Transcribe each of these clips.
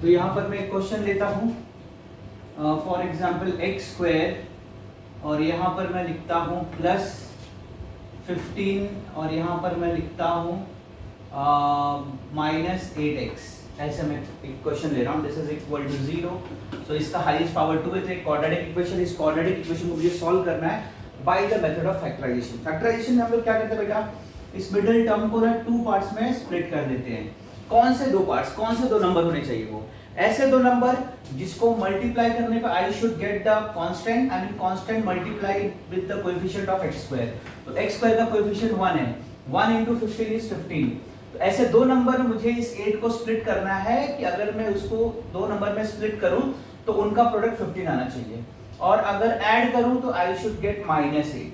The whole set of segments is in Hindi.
तो यहाँ पर मैं एक क्वेश्चन लेता हूँ, फॉर एग्जाम्पल एक्स स्क्वायर, और यहाँ पर मैं लिखता हूँ प्लस 15 और यहाँ पर मैं लिखता हूँ माइनस 8x। ऐसे मैं एक क्वेश्चन ले रहा हूँ, this is equal to 0। So इसका हाईएस्ट पावर 2 है, तो एक क्वाड्रेटिक इक्वेशन, इस क्वाड्रेटिक इक्वेशन को मुझे सॉल्व करना है by the method of factorisation. Factorisation में हम लोग क्या करते हैं बेटा, इस मिडिल टर्म को ना 2 पार्ट्स में स्प्लिट कर देते हैं। कौन से 2 पार्ट्स, कौन से 2 नंबर होने चाहिए, वो ऐसे 2 नंबर जिसको मल्टीप्लाई करने पे I should get the constant, I mean constant multiply with the coefficient of x square. तो x स्क्वायर का कोएफिशिएंट 1 है, 1 into 15 is 15। तो ऐसे 2 नंबर मुझे इस 8 को स्प्लिट करना है कि अगर मैं उसको 2 नंबर में स्प्लिट करूं तो उनका प्रोडक्ट 15 आना चाहिए, और अगर ऐड करूं तो आई शुड गेट -8।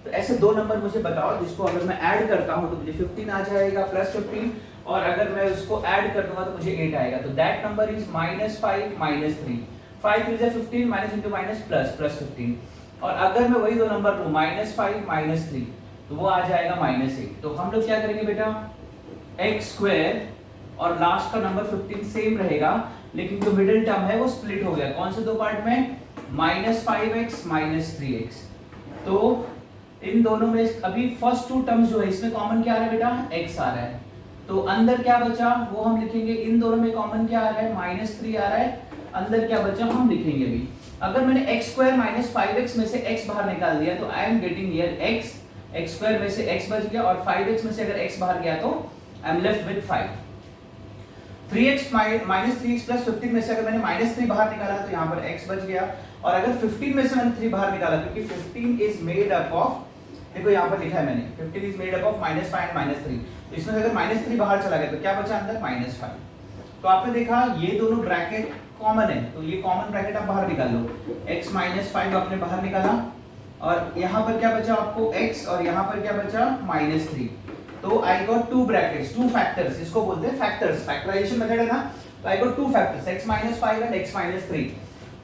तो ऐसे 2 नंबर मुझे बताओ जिसको अगर मैं ऐड करता हूं तो मुझे 15 आ जाएगा प्लस 15, और अगर मैं उसको ऐड कर दूंगा तो मुझे 8 आएगा। तो that number is -5 -3। 5 3 is 15, minus into minus plus 15। और अगर मैं वही 2 नंबर लूं -5 -3 तो वो आ जाएगा -8। तो हम लोग क्या करेंगे बेटा, x स्क्वायर और लास्ट का नंबर 15 सेम रहेगा, लेकिन जो मिडिल टर्म है वो स्प्लिट हो गया। कौन से 2 पार्ट में, -5x -3x। तो इन दोनों में अभी फर्स्ट 2 टर्म्स जो है इसमें कॉमन क्या आ रहा है बेटा, x आ रहा है। तो अंदर क्या बचा वो हम लिखेंगे, इन दोनों में कॉमन क्या आ रहा है, -3 आ रहा है, अंदर क्या बचा हम लिखेंगे अभी। अगर मैंने x स्क्वायर -5x में से x बाहर निकाल दिया तो I am getting here x square में से x बच गया, और 5x में से अगर x बाहर गया तो I M left with 5। 3x -3x plus 15 में से अगर मैंने -3 बाहर निकाला तो यहाँ पर x बच गया, और अगर 15 में से मैंने 3 बाहर निकाला, क्योंकि 15 इज मेड अप ऑफ, देखो यहाँ पर लिखा है मैंने 15 is made up of -5 and -3, तो इसमें अगर -3 बाहर चला गया तो क्या बचा अंदर, -5। तो आपने देखा ये दोनों ब्रैकेट कॉमन है, तो ये कॉमन ब्रैकेट आप बाहर निकाल लो, x -5 आपने बाहर निकाला, और यहाँ पर क्या बचा आपको x, और यहाँ पर क्या बचा -3। तो आई गॉट 2 ब्रैकेट्स, 2 फैक्टर्स, इसको बोलते हैं फैक्टर्स, फैक्टराइजेशन मेथड है ना। तो I got 2 factors x -5 and x -3।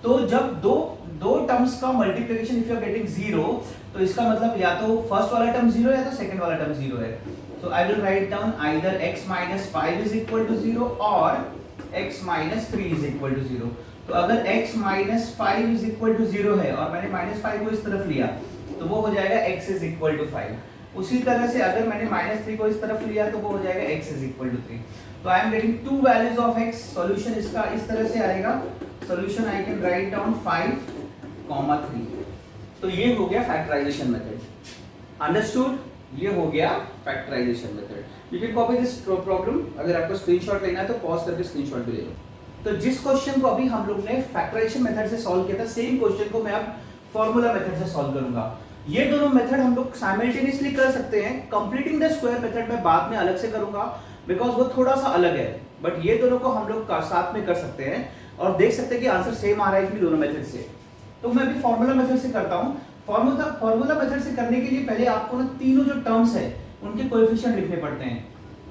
तो जब दो टर्म्स का multiplication if you are getting 0, तो इसका मतलब या तो फर्स्ट वाला टर्म 0 है या तो सेकंड वाला टर्म 0 है। So I will write down either x -5 is equal to 0 or x -3 is equal to 0। तो अगर x -5 is equal to 0 है और मैंने -5 को इस तरफ लिया तो वो हो जाएगा x is equal to 5। उसी तरह से अगर मैंने -3 को इस तरफ लिया तो वो हो जाएगा x is equal to 3। तो I am getting 2 values of x। Solution इसका इस तरह से आएगा, solution I can write down 5, 3। तो ये हो गया फैक्टराइजेशन मेथड, अंडरस्टूड। ये हो गया factorisation method. You can copy this problem, अगर आपको स्क्रीनशॉट लेना है तो पॉज करके स्क्रीनशॉट भी ले लो। तो जिस क्वेश्चन को अभी हम लोग ने फैक्टराइजेशन मेथड से सॉल्व किया था, सेम क्वेश्चन को मैं अब फार्मूला मेथड से सॉल्व करूंगा। ये दोनों मेथड हम लोग साइमल्टेनियसली कर सकते हैं। कंप्लीटिंग द स्क्वायर मेथड मैं बाद में अलग से करूंगा बिकॉज वो थोड़ा सा अलग है, बट ये दोनों को हम लोग साथ में कर सकते हैं और देख सकते हैं कि आंसर सेम आ रहा है कि दोनों मेथड से। तो मैं अभी फार्मूला मेथड से करता हूं। फार्मूला मेथड से करने के लिए पहले आपको ना तीनों जो टर्म्स है उनके कोएफिशिएंट लिखने पड़ते हैं।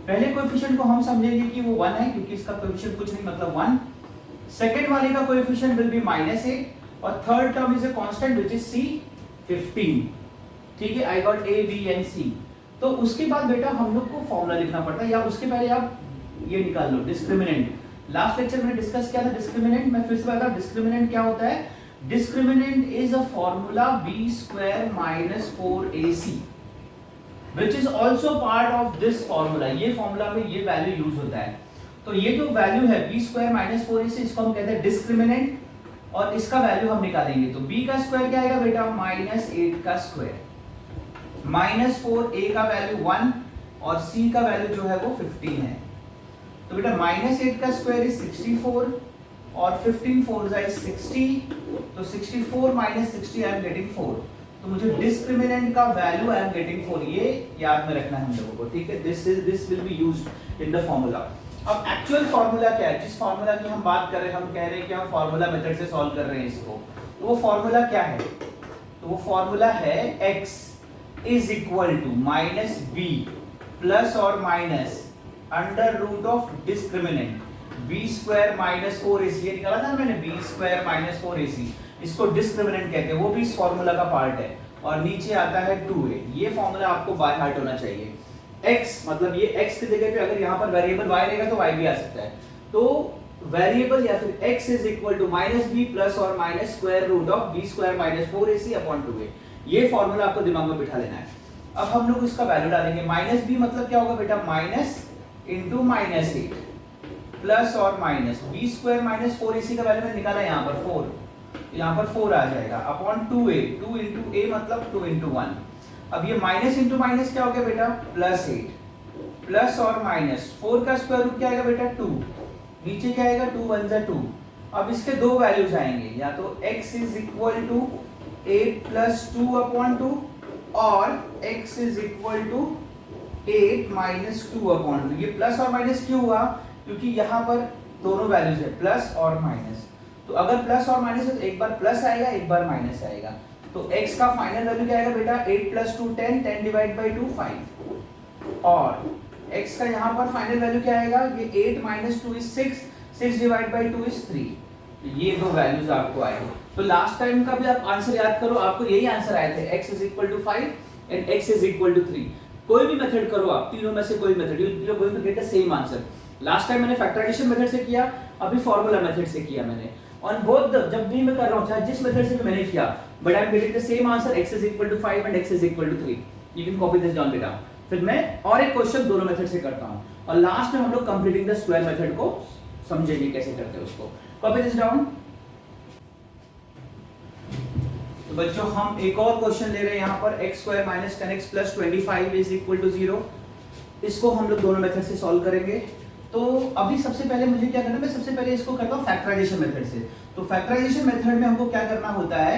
पहले कोएफिशिएंट को हम समझेंगे कि वो 1 है, क्योंकि इसका कोएफिशिएंट कुछ नहीं मतलब 1। सेकंड वाले का कोएफिशिएंट विल बी -8, और third term is a constant which is c 15। ठीक है, I got a b and c। तो उसके बाद बेटा हम लोग को फार्मूला लिखना पड़ता है, या उसके पहले आप ये निकाल लो डिस्क्रिमिनेंट। लास्ट लेक्चर में डिस्कस किया था डिस्क्रिमिनेंट, मैं फिर से बता, डिस्क्रिमिनेंट क्या होता है। Discriminant is a formula b square minus 4ac which is also part of this formula। ये फॉर्मूला में ये वैल्यू यूज होता है। तो ये जो वैल्यू है b square minus 4ac, इसको हम कहते हैं डिस्क्रिमिनेंट, और इसका वैल्यू हम निकालेंगे। तो b का स्क्वायर क्या आएगा बेटा, -8 का स्क्वायर, -4a का वैल्यू 1 और c का वैल्यू जो है वो 15 है। तो बेटा -8 का स्क्वायर इज 64 और 15 4 is 60, तो 64 minus 60 I am getting 4। तो मुझे डिस्क्रिमिनेंट का वैल्यू I am getting 4, ये याद में रखना है हम लोगों को। ठीक है, this will be used in the formula. अब एक्चुअल फार्मूला क्या है, जिस फार्मूला की हम बात कर रहे हैं, हम कह रहे हैं कि हम फार्मूला मेथड से सॉल्व कर रहे हैं इसको, तो वो फार्मूला क्या है, तो वो फार्मूला है x is equal to -b plus और minus under root of discriminant b square minus 4ac। ये निकाला था ना मैंने, b स्क्वायर माइनस 4ac, इसको डिस्क्रिमिनेंट कहते हैं, वो भी इस फार्मूला का पार्ट है। और नीचे आता है 2a। ये फार्मूला आपको बाय हार्ट होना चाहिए। x मतलब ये x की जगह पे अगर यहाँ पर वेरिएबल y रहेगा तो y भी आ सकता है। तो वेरिएबल या फिर x is equal to minus B plus और minus square root of B square minus 4ac upon 2a। ये फॉर्मूला आपको दिमाग में बिठा लेना है। अब हम लोग इसका वैल्यू डालेंगे। माइनस बी मतलब क्या होगा बेटा, माइनस इंटू माइनस 8 प्लस और minus B square minus 4ac का वैल्यू मैंने निकाला यहाँ पर 4, यहाँ पर 4 आ जाएगा अपॉन 2a, 2 इंटू a मतलब 2 इंटू 1। अब ये माइनस इंटू माइनस क्या हो गया बेटा, प्लस 8 प्लस और माइनस 4 का स्क्वायर रूट क्या आएगा बेटा 2, नीचे क्या आएगा 2 1 जा 2। अब इसके दो वैल्यूज आएंगे, या तो x is equal to 8 plus 2 upon 2 और x is equal to 8 minus 2 upon 2। ये प्लस और माइनस क्यों हुआ, क्योंकि यहाँ पर दोनों वैल्यूज है प्लस और माइनस। तो अगर प्लस और माइनस है तो एक बार प्लस आएगा एक बार माइनस आएगा। तो x का फाइनल वैल्यू क्या आएगा बेटा, 8 प्लस 2 10, 10 डिवाइड बाई 2 5, और x का यहाँ पर फाइनल वैल्यू क्या आएगा, ये 8 minus 2 is 6, 6 divide by 2 is 3। तो ये दो वैल्यूज आपको आएंगे। तो लास्ट टाइम का भी आप आंसर याद करो, आपको यही आंसर आए थे, x is equal to 5 and x is equal to 3। कोई भी मेथड करो आप, तीनों में से कोई method, you are going to get the same answer. Last time मैंने फैक्टराइजेशन मेथड से किया, अभी फार्मूला मेथड से किया मैंने। ऑन बोथ जब भी मैं कर रहा हूं, चाहे जिस मेथड से भी मैंने किया, but I am getting the same answer, x is equal to 5 and x is equal to 3। You can copy this down बेटा। फिर मैं और एक क्वेश्चन दोनों मेथड से करता हूं, और लास्ट में हम लोग कंप्लीटिंग द स्क्वायर मेथड को समझेंगे कैसे करते हैं उसको। Copy this down. तो बच्चों हम एक और क्वेश्चन ले रहे हैं यहाँ पर, x square minus 10x plus 25 is equal to 0। इसको हम लोग दोनों मेथड से सॉल्व करेंगे। तो अभी सबसे पहले मुझे क्या करना है, मैं सबसे पहले इसको करता हूँ फैक्टराइजेशन मेथड से। तो फैक्टराइजेशन मेथड में हमको क्या करना होता है,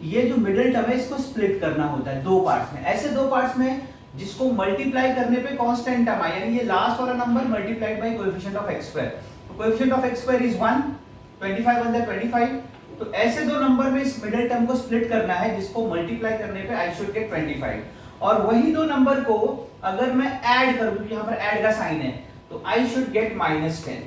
ये जो मिडिल टर्म है इसको स्प्लिट करना होता है दो पार्ट्स में। ऐसे दो पार्ट्स में जिसको मल्टीप्लाई करने पे कांस्टेंट टर्म आए, यानी ये लास्ट वाला number multiplied by coefficient of x square. तो coefficient of x square is 1, 25 1 25। तो ऐसे दो नंबर में इस मिडिल टर्म को स्प्लिट करना है जिसको मल्टीप्लाई करने पे आई शुड गेट 25। और वही दो नंबर को अगर मैं ऐड करूं, क्योंकि यहाँ पर ऐड का साइन है, तो आई शुड गेट -10।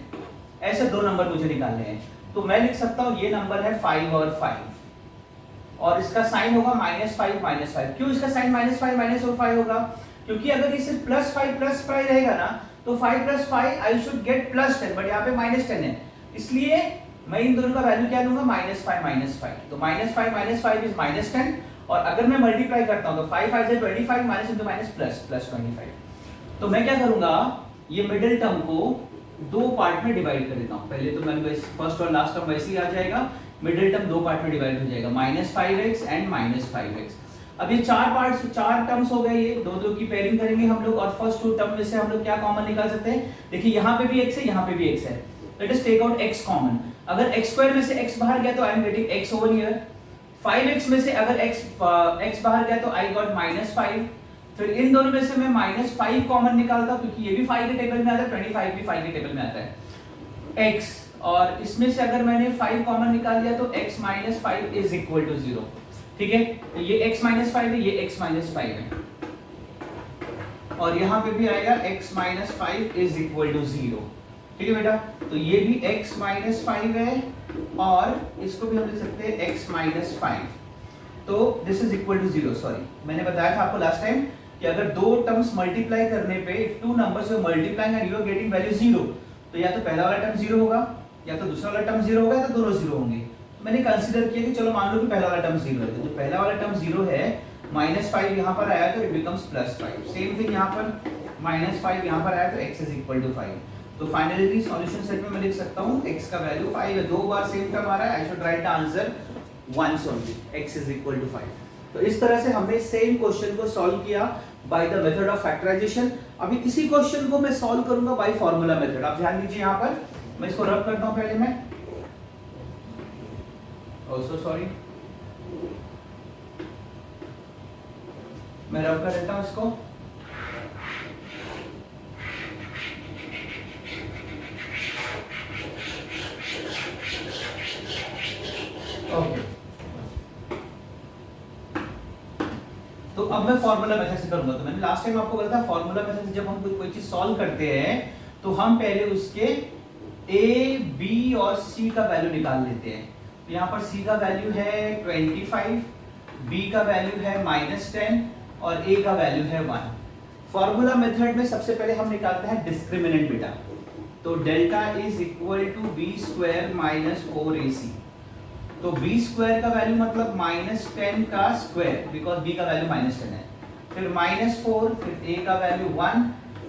ऐसे दो नंबर मुझे निकालने हैं। तो मैं लिख सकता हूं ये नंबर है 5 और 5, और इसका साइन होगा -5 -5। क्यों इसका साइन -5 और 5 होगा, क्योंकि अगर ये सिर्फ +5 रहेगा ना, तो 5 + 5 आई शुड गेट +10, बट यहाँ पे -10 है, इसलिए मैं इन दोनों का वैल्यू क्या लूंगा, -5 -5। तो -5 -5 इज -10, और अगर मैं मल्टीप्लाई करता हूं तो 5 5 से 25 माइनस इंटू माइनस प्लस 25। तो मैं क्या करूंगा, ये मिडिल टर्म को दो पार्ट में डिवाइड कर देता हूं। पहले तो मैं फर्स्ट और लास्ट टर्म वैसे ही आ जाएगा, मिडिल टर्म दो पार्ट में डिवाइड हो जाएगा, -5x एंड -5x। अब ये चार टर्म्स हो गए, ये दो की पेयरिंग करेंगे हम लोग, और फर्स्ट टू टर्म में से हम लोग क्या कॉमन निकाल सकते हैं। देखिए यहाँ पे भी x है, यहाँ पे भी x है, let us take out x common. अगर x स्क्वायर में से x बाहर गया तो I am getting x over here. 5x में से अगर x बाहर गया तो आई गॉट -5। फिर इन दोनों में से मैं -5 कॉमन निकालता हूं, क्योंकि ये भी 5 के टेबल में आता है, 25 भी 5 के टेबल में आता है x, और इसमें से अगर मैंने 5 कॉमन निकाल लिया तो x - 5 इज इक्वल टू 0। ठीक है, तो ये x - 5 है, ये x - 5 है, और यहां पे भी आएगा x - 5 इज इक्वल टू 0। ठीक है बेटा, तो ये भी x - 5 है, और इसको भी हम लिख सकते हैं x - 5। तो this is equal to 0। Sorry, मैंने बताया था आपको लास्ट टाइम कि अगर दो टर्म्स मल्टीप्लाई करने पे, if two numbers are multiplying and you are getting value 0, तो या तो पहला वाला टर्म 0 होगा, या तो दूसरा वाला टर्म 0 होगा, या तो दोनों 0 होंगे। तो मैंने कंसीडर किया कि चलो मान लो कि पहला वाला टर्म 0 है, तो जो पहला वाला टर्म 0 है, -5 यहाँ पर आया तो इट बिकम्स +5। सेम थिंग यहाँ पर -5 यहाँ पर आया तो x इज इक्वल टू 5। तो फाइनली सॉल्यूशन सेट में मैं लिख सकता हूँ x का वैल्यू 5 है, दो बार सेम टर्म आ रहा है, I should write the answer once only, x is equal to 5। तो इस तरह से हमने सेम क्वेश्चन को सॉल्व किया by the method of factorisation. अभी इसी क्वेश्चन को मैं सॉल्व करूंगा बाय फार्मूला मेथड। आप ध्यान दीजिए, यहाँ पर मैं इसको रब करता हूं पहले, मैं सॉरी मैं रब कर देता हूं इसको। ओके, तो अब मैं फार्मूला मेथड से करूंगा। तो मैंने लास्ट टाइम आपको बताया था फार्मूला मेथड से जब हम कोई चीज सॉल्व करते हैं तो हम पहले उसके a, b और c का वैल्यू निकाल लेते हैं। तो यहाँ पर c का वैल्यू है 25, b का वैल्यू है -10 और a का वैल्यू है 1। फार्मूला मेथड में सबसे पहले हम निकालते हैं डिस्क्रिमिनेंट बेटा। तो delta is equal to b square minus 4ac। तो बी स्क्वायर का वैल्यू मतलब -10 का स्क्वायर, बिकॉज बी का वैल्यू -10 है, फिर -4, फिर ए का वैल्यू 1,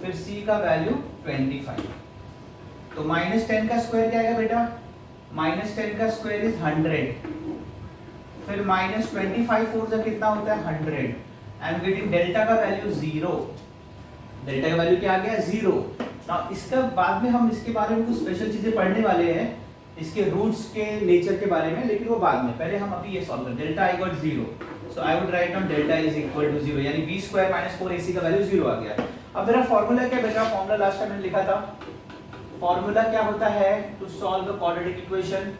फिर सी का वैल्यू 25। तो -10 का स्क्वायर क्या आएगा बेटा? -10 का स्क्वायर इज 100, फिर -25 फोर से कितना होता है 100। आई एम गेटिंग डेल्टा का वैल्यू 0। डेल्टा का वैल्यू क्या आ गया? 0। नाउ इसका बाद में हम इसके बारे में कुछ स्पेशल चीजें पढ़ने वाले हैं, इसके रूट्स के नेचर के बारे में, लेकिन वो बाद में। पहले हम अभी ये सॉल्व करें। Delta I got 0, so I would write down delta is equal to 0, यानी b स्क्वायर माइनस 4ac का वैल्यू 0 आ गया। अब मेरा फार्मूला क्या बेटा? फार्मूला लास्ट टाइम मैंने लिखा था। फार्मूला क्या होता है to solve the quadratic equation?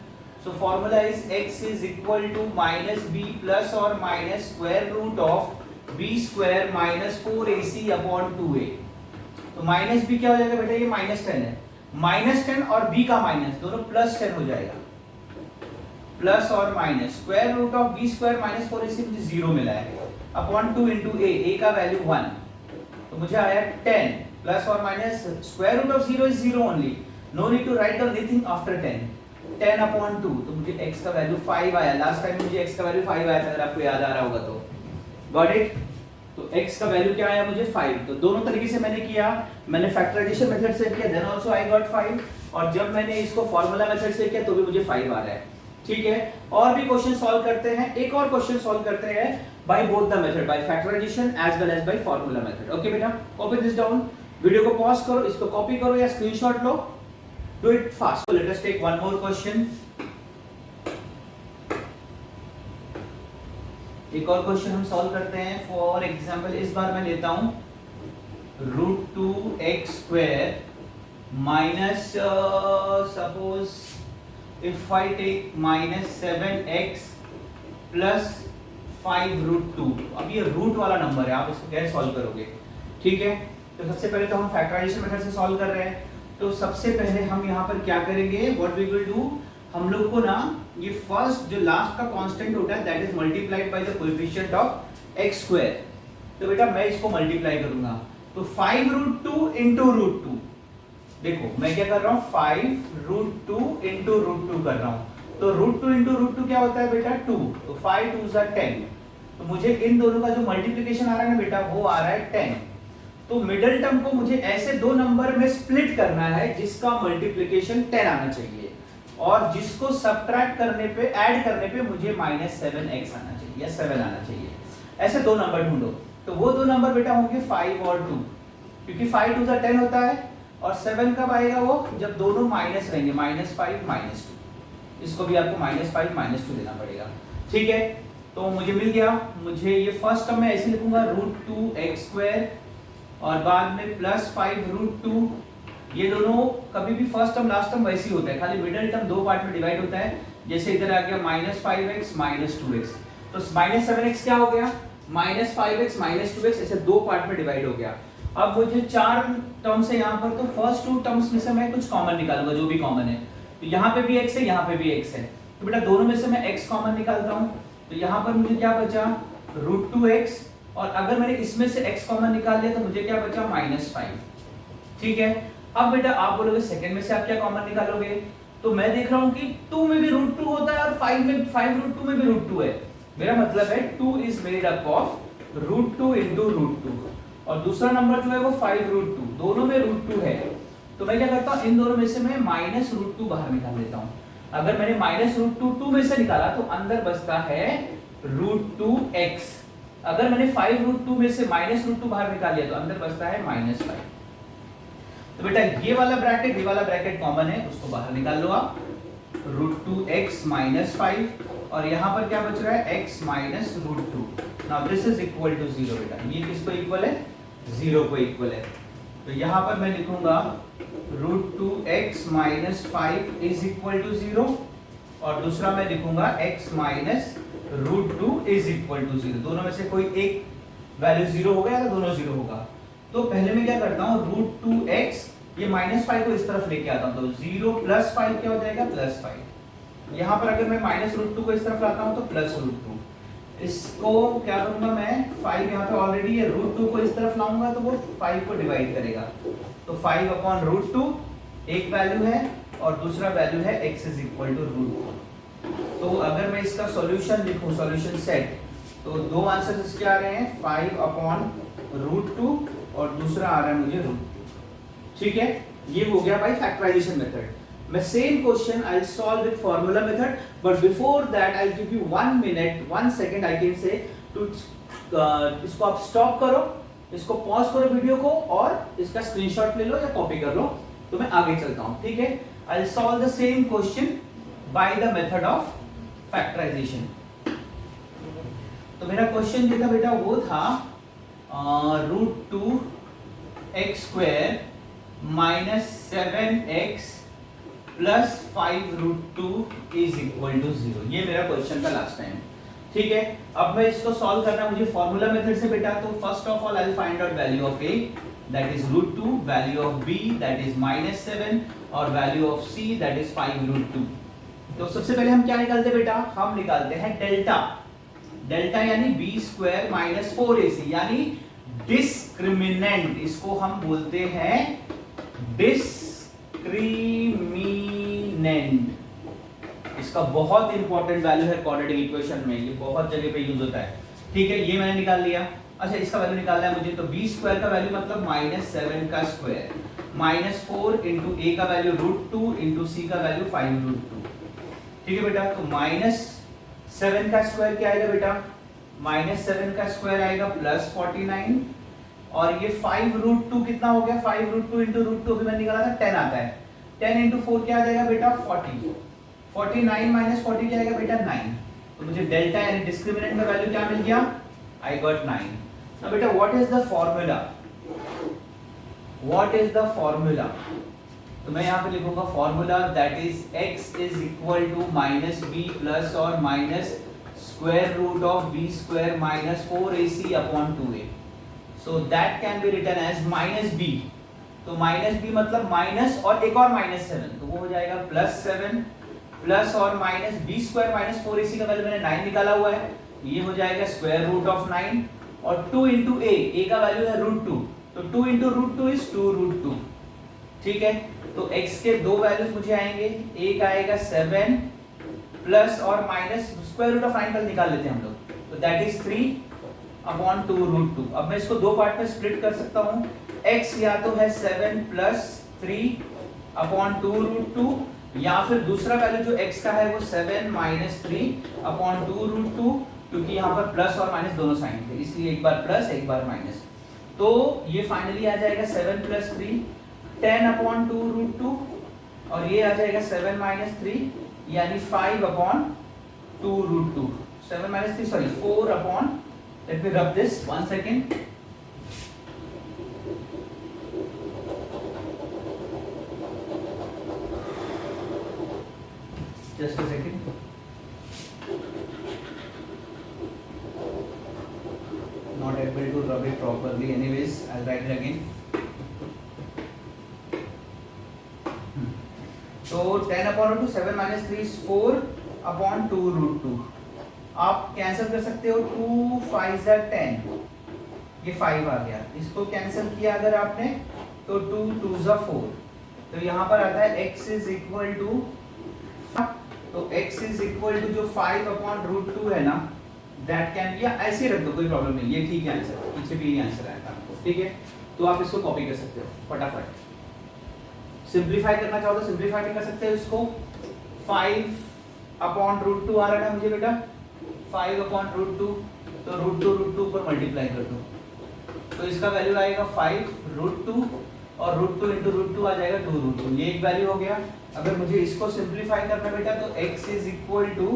So formula is x is equal to -b plus और minus square root of b square minus 4ac upon 2a। तो माइनस b क्या हो जाएगा बेटा? ये -10 है, -10 और b का माइनस दोनों +10 हो जाएगा। प्लस और minus square root of b square minus 4ac मुझे 0 मिला है, अपॉन 2 इंटू a का वैल्यू 1, तो मुझे आया 10। प्लस और minus square root of 0 is 0 only, no need to write down anything after 10 upon 2, तो मुझे x का वैल्यू 5 आया। लास्ट टाइम मुझे x का वैल्यू 5 आया था, अगर आपको याद आ रहा होगा तो। Got it? तो x का वैल्यू क्या आया मुझे? 5। तो दोनों तरीके से मैंने किया। मैंने फैक्टराइजेशन मेथड से किया, देन आल्सो आई गॉट 5, और जब मैंने इसको फार्मूला मेथड से किया तो भी मुझे 5 आ रहा है। ठीक है, और भी क्वेश्चन सॉल्व करते हैं। एक और क्वेश्चन सॉल्व करते हैं by both the method, by factorisation as well as by formula method. Okay बेटा, कॉपी दिस डाउन, वीडियो को पॉज करो, इसको कॉपी करो या स्क्रीनशॉट लो, do it fast. Let us take one more question. एक और क्वेश्चन हम सॉल्व करते हैं। फॉर एग्जांपल इस बार मैं लेता हूं √2x² minus suppose if I take -7x plus 5√2। अब ये रूट वाला नंबर है, आप इसको कैसे सॉल्व करोगे? ठीक है, तो सबसे पहले तो हम फैक्टराइजेशन मेथड से सॉल्व कर रहे हैं। तो सबसे पहले हम यहाँ पर क्या करेंगे? व्हाट वी विल डू, हम लोग को ना ये फर्स्ट जो लास्ट का कांस्टेंट होता है that is multiplied by the coefficient of x²। तो बेटा मैं इसको मल्टीप्लाई करूंगा, तो 5√2 इंटू √2। देखो मैं क्या कर रहा हूं, 5√2 इंटू √2 कर रहा हूं। तो √2 इंटू √2 क्या होता है बेटा? 2। तो 5 2s are 10। तो मुझे इन दोनों का जो मल्टीप्लिकेशन आ रहा है ना बेटा, वो आ रहा है 10। तो मिडिल टर्म को मुझे ऐसे दो नंबर में स्प्लिट करना है जिसका मल्टीप्लिकेशन 10 आना चाहिए, और जिसको सब्ट्रैक्ट करने पे, ऐड करने पे मुझे -7x आना चाहिए या 7 आना चाहिए। ऐसे दो नंबर ढूंढो। तो वो दो नंबर बेटा होंगे 5 और 2, क्योंकि 5 2 से 10 होता है, और 7 कब आएगा? वो जब दोनों माइनस रहेंगे, -5 -2। इसको भी आपको -5 -2 लेना पड़ेगा। ठीक है, तो मुझे मिल गया। मुझे ये फर्स्ट टर्म मैं ऐसे लिखूंगा √2x² और बाद में प्लस 5√2। ये दोनों कभी भी फर्स्ट टर्म लास्ट टर्म वैसे ही होता है, खाली मिडिल टर्म दो पार्ट में डिवाइड होता है। जैसे इधर आ गया -5x -2x, तो -7x क्या हो गया? -5x -2x, ऐसे दो पार्ट में डिवाइड हो गया। अब मुझे चार टर्म्स है यहाँ पर, तो फर्स्ट टू टर्म्स में से मैं कुछ कॉमन निकालूंगा, जो भी कॉमन है। तो यहाँ पे भी x है, यहाँ पे भी x है, तो बेटा दोनों में से मैं x कॉमन निकालता हूँ। तो यहाँ पर मुझे क्या बचा? √2x, और अगर मैंने इसमें से x कॉमन निकाल लिया तो मुझे क्या बचा? -5। ठीक है, अब बेटा आप बोलोगे सेकंड में से आप क्या कॉमन निकालोगे? तो मैं देख रहा हूं कि 2 में भी √2 होता है और 5√2 में भी √2 है। मेरा मतलब है 2 is made up of √2 into √2, और दूसरा नंबर जो है वो 5√2, दोनों में √2 है। तो मैं क्या करता हूं, इन दोनों में से मैं -√2 बाहर निकाल लेता हूं। अगर मैंने -√2 2 में से निकाला तो अंदर बचता है √2x। अगर मैंने 5√2 में से -√2 बाहर निकाल लिया तो अंदर बचता है -5। तो बेटा ये वाला ब्रैकेट कॉमन है, उसको बाहर निकाल लो आप, √2x -5, और यहाँ पर क्या बच रहा है? x -√2। Now this is equal to 0। बेटा ये किसको इक्वल है? 0 को इक्वल है। तो यहाँ पर मैं लिखूंगा √2x -5 इज इक्वल टू 0, और दूसरा मैं लिखूंगा x -√2 इज इक्वल टू 0। दोनों में से कोई एक वैल्यू 0 होगा या तो दोनों 0 होगा। तो पहले मैं क्या करता हूँ, √2x, ये -5 को इस तरफ लेके आता हूँ, तो 0 + 5 क्या हो जाएगा? +5। यहाँ पर अगर मैं -√2 को इस तरफ लाता हूँ तो +√2। इसको क्या करूंगा मैं, 5 यहाँ पे ऑलरेडी है, √2 को इस तरफ लाऊंगा तो वो 5 को डिवाइड करेगा, तो 5/√2 एक वैल्यू है और दूसरा वैल्यू है x is equal to root. तो अगर मैं इसका सॉल्यूशन लिखूं, सॉल्यूशन सेट, तो दो आंसर इसके आ रहे हैं 5 अपॉन रूट 2 और दूसरा आ रहा है मुझे रूट 2। ठीक है, ये हो गया बाय फैक्टराइजेशन मेथड। मैं same question I will solve with formula method, but before that I give you 1 minute 1 second I can say to इसको आप स्टॉप करो, इसको पॉज करो वीडियो को और इसका स्क्रीनशॉट ले लो या कॉपी कर लो, तो मैं आगे चलता हूं। ठीक है, I will solve the same question by the method of factorisation. तो मेरा क्वेश्चन जो था बेटा वो था root 2 x square minus 7x plus 5 root 2 is equal to 0। ये मेरा क्वेश्चन था लास्ट टाइम। ठीक है, अब मैं इसको सॉल्व करना है मुझे फॉर्मूला मेथड से बेटा। तो first of all I will find out value of a that is root 2, value of b that is minus 7 और value of c that is 5 root 2। तो सबसे पहले हम क्या निकालते हैं बेटा, हम निकालते हैं डेल्टा। डेल्टा यानी b स्क्वायर माइनस 4ac यानी डिस्क्रिमिनेंट, इसको हम बोलते हैं डिस्क्रिमिनेंट। इसका बहुत इंपॉर्टेंट वैल्यू है क्वाड्रेटिक इक्वेशन में, ये बहुत जगह पे यूज होता है। ठीक है, ये मैंने निकाल लिया। अच्छा, इसका वैल्यू निकालना है मुझे, तो b स्क्वायर का वैल्यू मतलब माइनस 7 का स्क्वायर माइनस 4 इंटू a का वैल्यू रूट 2 इंटू c का वैल्यू 5 रूट 2। ठीक है बेटा, तो माइनस 7 का स्क्वायर क्या आएगा बेटा, माइनस 7 का स्क्वायर आएगा प्लस 49 और ये 5 रूट 2 कितना हो गया, 5 रूट 2 इंटू रूट 2 अभी मैंने निकाला था 10 आता है। 10 इंटू 4 क्या आ जाएगा बेटा 40। 49 माइनस 40 क्या आएगा बेटा 9। तो मुझे डेल्टा यानी डिस्क्रिमिनेंट का वैल्यू क्या मिल गया, आई गॉट 9। नाउ बेटा what is the formula, what is the formula, तो मैं यहाँ पे लिखूंगा formula that is x is equal to minus B plus और minus square root of b square minus 4ac upon 2a। So that can be written as minus b। तो माइनस b मतलब माइनस और एक और माइनस 7, तो वो हो जाएगा प्लस 7 प्लस और minus b square minus 4ac का वैल्यू मैंने 9 निकाला हुआ है, ये हो जाएगा स्क्वायर रूट ऑफ 9 और 2 इंटू a का वैल्यू है रूट 2, तो 2 इंटू रूट 2 इज 2 रूट 2। ठीक है, तो x के दो वैल्यूज मुझे आएंगे, एक आएगा 7 प्लस और माइनस स्क्वायर रूट ऑफ 9 कल निकाल लेते हैं हम लोग, तो दैट इज 3 अपॉन 2 रूट 2। अब मैं इसको दो पार्ट में स्प्लिट कर सकता हूँ, x या तो है 7 प्लस 3 अपॉन 2 रूट 2 या फिर दूसरा वैल्यू जो x का है वो 7 माइनस 3 अपॉन 2 रूट 2, क्योंकि यहाँ पर प्लस और माइनस दोनों साइन थे इसलिए एक बार प्लस एक बार माइनस। तो ये फाइनली आ जाएगा 7 प्लस 3 10 अपॉन 2 रूट 2 और ये आ जाएगा 7 माइनस 3 यानी 5 upon 2 root 2। 7 minus 3 sorry 4 upon, let me rub this 1 second, just a second, not able to rub it properly, anyways I'll write it again। So 10 upon 2 7 minus 3 is 4 upon 2 root 2। आप कैंसिल कर सकते हो, 2 5 are 10, ये 5 आ गया, इसको कैंसिल किया अगर आपने तो 2 2 are 4, तो यहाँ पर आता है x is equal to, तो x is equal to जो 5 अपॉन रूट 2 है ना, दैट कैन बी, ऐसे ही रख दो कोई प्रॉब्लम नहीं, ये ठीक है आंसर, पीछे भी आंसर आएगा आपको। ठीक है, तो आप इसको कॉपी कर सकते हो फटाफट, सिंप्लीफाई करना चाहो तो सिंप्लीफाई भी कर सकते हो इसको। 5 अपॉन रूट 2 आ रहा है ना मुझे बेटा, 5 अपॉन रूट 2, तो रूट 2 पर मल्टीप्लाई कर दो, तो इसका वैल्यू आएगा 5 रूट 2 और रूट 2 इंटू रूट 2 आ जाएगा 2 रूट 2, ये एक वैल्यू हो गया। अगर मुझे इसको सिंप्लीफाई करना बेटा तो x is equal to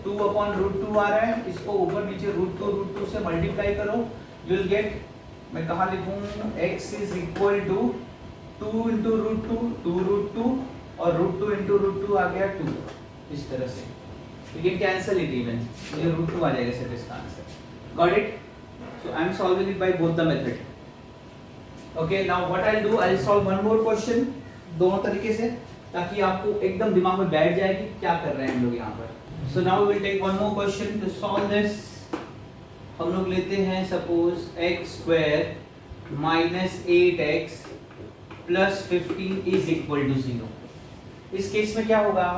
2 upon root 2 आ रहा है, इसको ऊपर नीचे रूट 2 से मल्टीप्लाई करो, यू विल गेट, मैं कहाँ लिखूँ, x is equal to 2 into root 2 root 2 और रूट 2 इंटू रूट 2 आ गया 2, इस तरह से you can cancel it even, मुझे रूट 2 आ जाएगा सिर्फ इसका answer. Got it? So I am solving it by both the method. Okay, now what I'll do, I'll solve one more question दोनों तरीके से, ताकि आपको एकदम दिमाग में बैठ जाए कि क्या कर रहे हैं हम लोग यहाँ पर। So now we will take one more question to solve this। हम लोग लेते हैं suppose x square minus 8x plus 15 is equal to 0। इस केस में क्या होगा,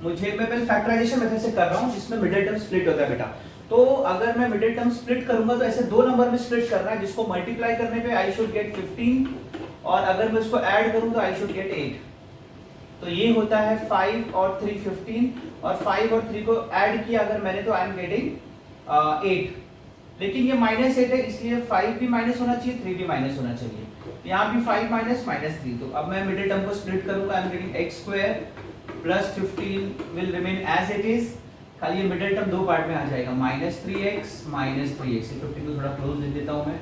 मुझे मैं पहले फैक्टराइजेशन मेथड से कर रहा हूँ जिसमें मिडिल टर्म स्प्लिट होता है बेटा। तो अगर मैं मिडिल टर्म स्प्लिट करूंगा तो ऐसे दो नंबर में स्प्लिट करना है, जिसको मल्टीप्लाई करने पे आई शुड गेट 15 और अगर मैं उसको ऐड करूं तो आई शुड गेट 8। तो ये होता है 5 और 3 15 और 5 और 3 को ऐड किया अगर मैंने तो आई एम गेटिंग 8। लेकिन ये -8 है इसलिए 5 भी माइनस होना चाहिए, 3 भी माइनस होना चाहिए। यहाँ भी 5 माइनस -3। तो अब मैं मिडिल टर्म को स्प्लिट करूंगा, I am getting x square plus 15 will remain as it is. खाली ये मिडिल टर्म दो पार्ट में आ जाएगा, -3x -3x। 15 को थोड़ा क्लोज लिख देता हूं मैं,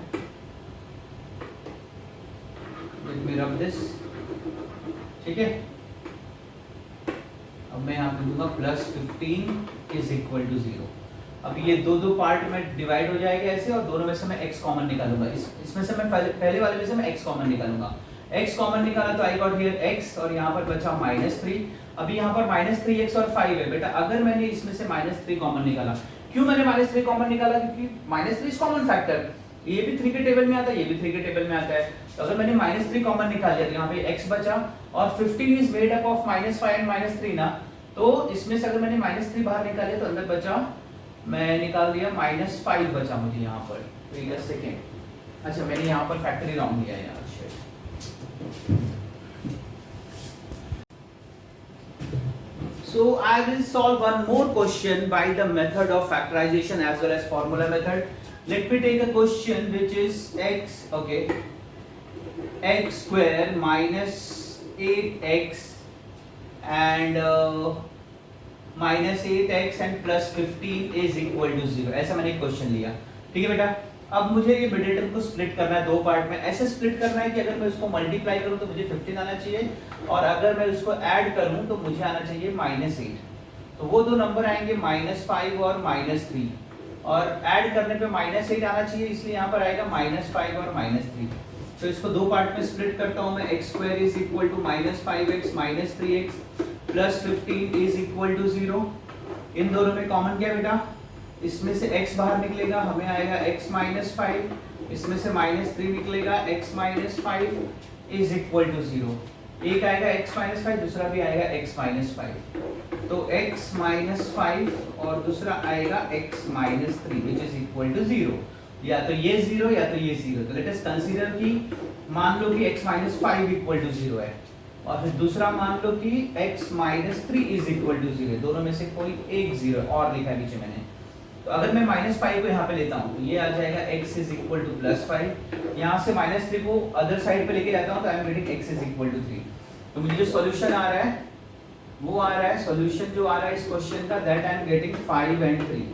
लेट मी रब दिस, ठीक है। अब मैं यहाँ पे दूंगा प्लस 15 इज इक्वल टू 0। अब ये दो पार्ट में डिवाइड हो जाएगा ऐसे और दोनों में से मैं x कॉमन निकालूंगा। इसमें से मैं पहले वाले में से मैं x कॉमन निकालूंगा। x कॉमन निकाला तो आई गॉट हियर x और यहाँ पर बचा -3। अभी यहाँ पर -3x और 5 है बेटा। अगर मैंने इसमें से -3 कॉमन निकाला, क्यों मैंने -3 कॉमन निकाला, क्योंकि -3 कॉमन फैक्टर, ये भी 3 के टेबल में आता है, ये भी 3 के टेबल में आता है। तो अगर मैंने -3 कॉमन निकाल लिया तो यहाँ पे x बचा और 15 is made up of -5 and -3 ना, तो इसमें से अगर मैंने -3 बाहर निकाले तो अंदर बचा, मैं निकाल दिया -5 बचा मुझे यहाँ पर। वेट अ सेकंड, अच्छा मैंने यहाँ पर फैक्टरी रॉन्ग लिया है यार, So I will solve one more question by the method of factorization as well as formula method. Let me take a question which is x, okay, x square minus 8x and minus 8x and plus 15 is equal to 0। ऐसा मैंने एक क्वेश्चन लिया, ठीक है बेटा। अब मुझे ये मिडिल टर्म को स्प्लिट करना है दो पार्ट में। ऐसे स्प्लिट करना है कि अगर मैं उसको मल्टीप्लाई करूं तो मुझे 15 आना चाहिए और अगर मैं उसको ऐड करूं तो मुझे आना चाहिए -8। तो वो दो नंबर आएंगे -5 और -3 और ऐड करने पे -8 आना चाहिए, इसलिए यहाँ पर आएगा -5 और -3। तो इसको दो पार्ट में स्प्लिट करता हूँ मैं। x square is equal to -5x -3x plus 15 is equal to 0। इन दोनों में कॉमन क्या बेटा, इसमें से x बाहर निकलेगा, हमें आएगा x -5, इसमें से -3 निकलेगा, x -5 इज इक्वल टू 0। एक आएगा x -5, दूसरा भी आएगा x -5। तो x -5 और दूसरा आएगा x -3 which is equal to 0। या तो ये 0 या तो ये 0। तो लेट अस कंसीडर कि मान लो कि x -5 इक्वल टू 0 है और फिर दूसरा मान लो कि x -3 इज इक्वल टू 0। दोनों में से कोई एक 0 और लिखा है नीचे मैंने। तो अगर मैं -5 को यहाँ पे लेता हूँ तो ये आ जाएगा x इज इक्वल टू +5। यहाँ से -3 को अदर साइड पे लेके जाता हूँ तो I am getting x is equal to 3। तो मुझे जो सॉल्यूशन आ रहा है वो आ रहा है, सॉल्यूशन जो आ रहा है इस क्वेश्चन का, that I am getting 5 and 3।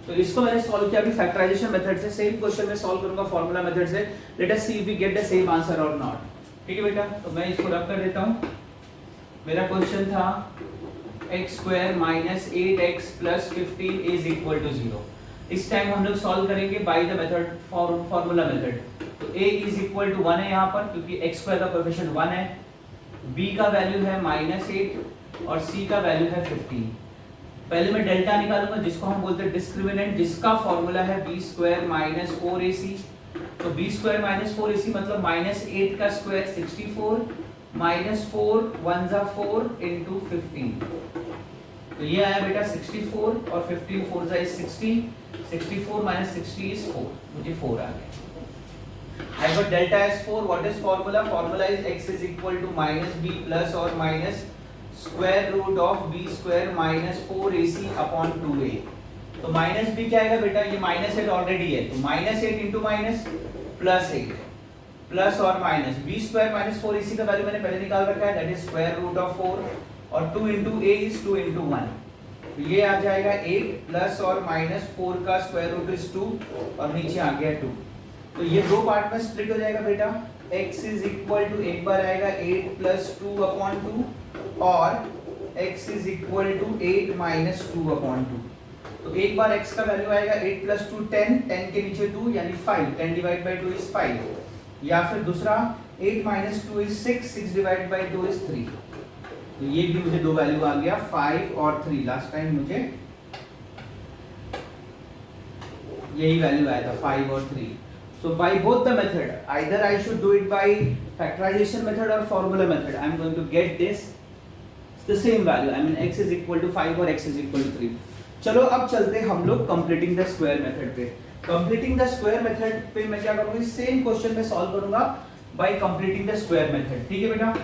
तो इसको मैंने सॉल्व किया अभी फैक्टराइजेशन मेथड से। सेम क्वेश्चन में सॉल्व करूंगा फॉर्मूला मेथड से। Let us see if we get the same answer और नॉट। ठीक है बेटा, तो मैं इसको रब कर देता हूँ। मेरा क्वेश्चन था x square minus 8x plus 15 is equal to 0। इस टाइम हम लोग सॉल्व करेंगे by the method formula method. तो a इज इक्वल टू 1 है यहाँ पर, क्योंकि x स्क्वायर का कोएफिशिएंट 1 है, b का वैल्यू है -8 और c का वैल्यू है 15। पहले मैं डेल्टा निकालूंगा जिसको हम बोलते हैं डिस्क्रिमिनेंट, जिसका फॉर्मूला है b स्क्वायर माइनस 4ac। तो b स्क्वायर माइनस 4ac मतलब -8 का स्क्वायर 64 माइनस 4 1 जा 4 इंटू 15। तो ये आया बेटा 64 और 15 4 जा 60। 64 माइनस 60 इज 4, मुझे 4 आ गया। I got delta as 4. What is formula? Formula is x is equal to minus b plus or minus square root of b square minus 4ac upon 2a। तो माइनस b क्या आएगा बेटा, ये -8 ऑलरेडी है, तो -8 इंटू माइनस प्लस 8 प्लस और minus b square minus 4ac का वैल्यू मैंने पहले निकाल रखा है, that is square root of 4 और 2 इंटू a इज 2 इंटू 1। तो ये आ जाएगा 8 प्लस और माइनस 4 का स्क्वायर रूट इज 2 और नीचे आ गया 2। तो ये दो पार्ट में स्प्लिट हो जाएगा बेटा। x इज इक्वल टू एक बार आएगा 8 प्लस 2 अपॉन 2 और x is equal to 8 minus 2 upon 2। तो एक बार x का वैल्यू आएगा 8 प्लस 2 10, 10 के नीचे 2 यानी 5, 10 डिवाइड बाई 2 इज 5। या फिर दूसरा 8 minus 2 is 6, 6 divide by 2 is 3। तो ये भी मुझे दो वैल्यू आ गया 5 और 3। लास्ट टाइम मुझे यही वैल्यू आया था 5 और 3। So by both the method, either I should do it by factorization method or formula method, I am going to get this the same value, I mean x is equal to 5 और x is equal to 3. चलो अब चलते हम लोग completing the square method पे. Completing the square method पे मैं क्या करूँगा, सेम क्वेश्चन में सॉल्व करूँगा by completing the square method. ठीक है बेटा.